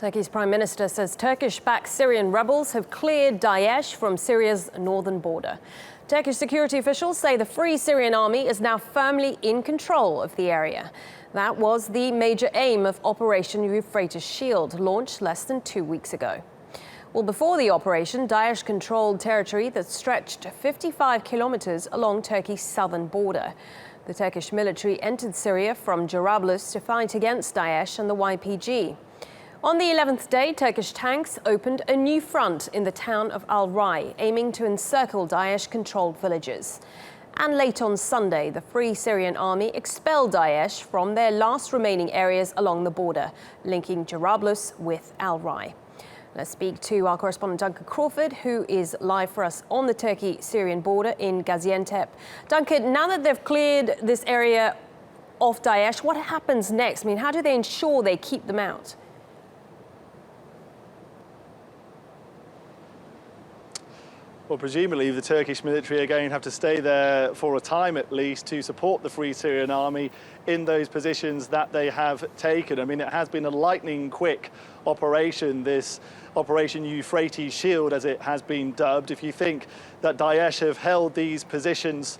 Turkey's Prime Minister says Turkish-backed Syrian rebels have cleared Daesh from Syria's northern border. Turkish security officials say the Free Syrian Army is now firmly in control of the area. That was the major aim of Operation Euphrates Shield, launched less than 2 weeks ago. Well, before the operation, Daesh controlled territory that stretched 55 kilometers along Turkey's southern border. The Turkish military entered Syria from Jarablus to fight against Daesh and the YPG. On the 11th day, Turkish tanks opened a new front in the town of Al-Rai, aiming to encircle Daesh-controlled villages. And late on Sunday, the Free Syrian Army expelled Daesh from their last remaining areas along the border, linking Jarablus with Al-Rai. Let's speak to our correspondent Duncan Crawford, who is live for us on the Turkey-Syrian border in Gaziantep. Duncan, now that they've cleared this area of Daesh, what happens next? I mean, how do they ensure they keep them out? Well, presumably the Turkish military are going to have to stay there for a time at least to support the Free Syrian Army in those positions that they have taken. I mean, it has been a lightning-quick operation, this Operation Euphrates Shield, as it has been dubbed. If you think that Daesh have held these positions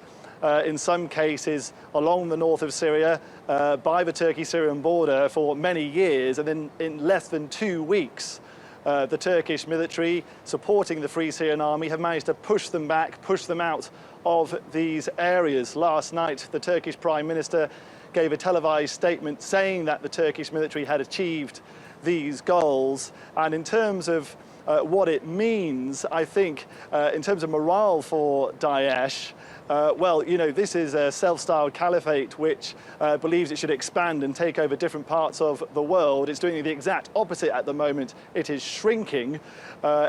in some cases along the north of Syria by the Turkey-Syrian border for many years, and then in less than 2 weeks, the Turkish military, supporting the Free Syrian Army, have managed to push them back, push them out of these areas. Last night, the Turkish Prime Minister gave a televised statement saying that the Turkish military had achieved these goals. And in terms of what it means, I think, in terms of morale for Daesh, well, you know, this is a self-styled caliphate which believes it should expand and take over different parts of the world. It's doing the exact opposite at the moment. It is shrinking.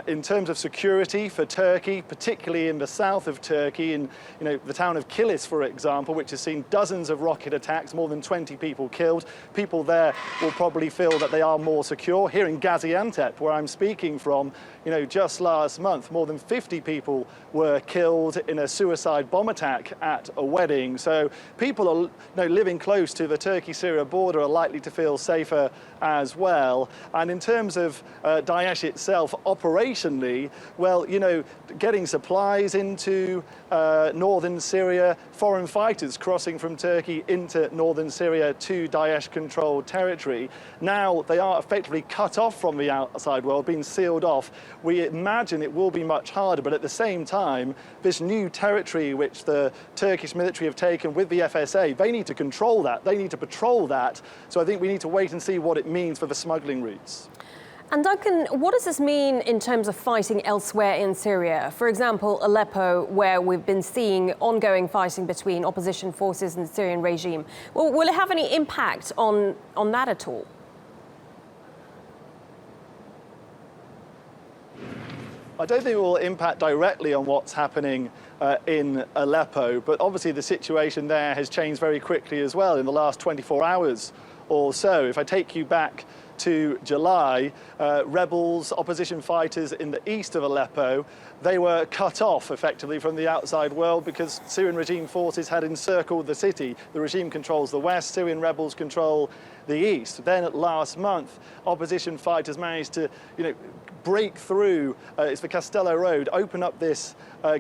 In terms of security for Turkey, particularly in the south of Turkey, in the town of Kilis, for example, which has seen dozens of rocket attacks, more than 20 people killed. People there will probably feel that they are more secure. Here in Gaziantep, where I'm speaking from, just last month, more than 50 people were killed in a suicide bomb attack at a wedding. So people are living close to the Turkey-Syria border are likely to feel safer as well. And in terms of Daesh itself, operationally, well, getting supplies into northern Syria, foreign fighters crossing from Turkey into northern Syria to Daesh-controlled territory. Now they are effectively cut off from the outside world, being sealed off. We imagine it will be much harder, but at the same time, this new territory which the Turkish military have taken with the FSA, they need to control that, they need to patrol that. So I think we need to wait and see what it means for the smuggling routes. And Duncan, what does this mean in terms of fighting elsewhere in Syria? For example, Aleppo, where we've been seeing ongoing fighting between opposition forces and the Syrian regime. Will it have any impact on that at all? I don't think it will impact directly on what's happening in Aleppo, but obviously the situation there has changed very quickly as well in the last 24 hours or so. If I take you back to July, rebels, opposition fighters in the east of Aleppo, they were cut off effectively from the outside world because Syrian regime forces had encircled the city. The regime controls the west, Syrian rebels control the east. Then last month, opposition fighters managed to, break through, it's the Castello Road, open up this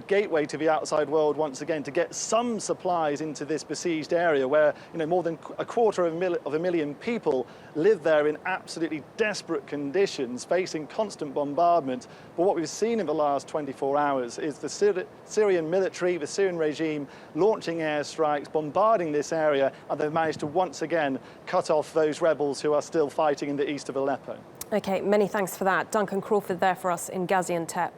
gateway to the outside world once again to get some supplies into this besieged area where, more than a quarter of a million people live there in absolutely desperate conditions, facing constant bombardment. But what we've seen in the last 24 hours is the Syrian military, the Syrian regime, launching airstrikes, bombarding this area, and they've managed to once again cut off those rebels who are still fighting in the east of Aleppo. OK, many thanks for that. Duncan Crawford there for us in Gaziantep.